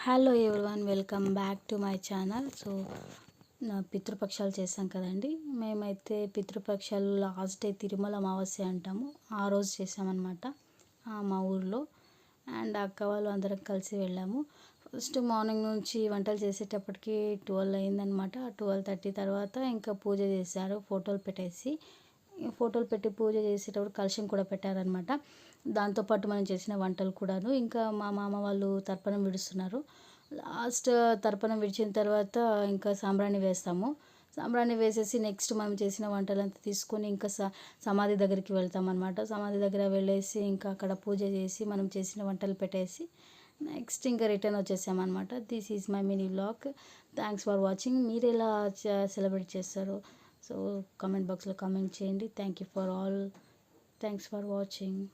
Hello everyone, welcome back to my channel. So నా పితృపక్షాలు చేసాం కదండి. మేమైతే పితృపక్షాలు లాస్ట్ డే తిరుమల అమావాస్య అంటాము, ఆ రోజు చేసామన్నమాట మా ఊర్లో. అండ్ అక్క వాళ్ళు అందరం కలిసి వెళ్ళాము. ఫస్ట్ మార్నింగ్ నుంచి వంటలు చేసేటప్పటికి 12 అయిందనమాట. 12:30 తర్వాత ఇంకా పూజ చేశారు, ఫోటోలు పెట్టేసి. ఫోటోలు పెట్టి పూజ చేసేటప్పుడు కలశం కూడా పెట్టారనమాట. దాంతోపాటు మనం చేసిన వంటలు కూడాను. ఇంకా మా మామ వాళ్ళు తర్పణం విడుస్తున్నారు. లాస్ట్ తర్పణం విడిచిన తర్వాత ఇంకా సాంబ్రాణి వేస్తాము. సాంబ్రాణి వేసేసి నెక్స్ట్ మనం చేసిన వంటలంతా తీసుకొని ఇంకా సమాధి దగ్గరికి వెళ్తామన్నమాట. సమాధి దగ్గర వెళ్ళేసి ఇంకా అక్కడ పూజ చేసి మనం చేసిన వంటలు పెట్టేసి నెక్స్ట్ ఇంకా రిటర్న్ వచ్చేసామన్నమాట. This is my mini vlog. Thanks for watching. మీరు ఎలా సెలబ్రేట్ చేస్తారు? సో కామెంట్ బాక్స్లో కామెంట్ చేయండి. Thank you for all. Thanks for watching.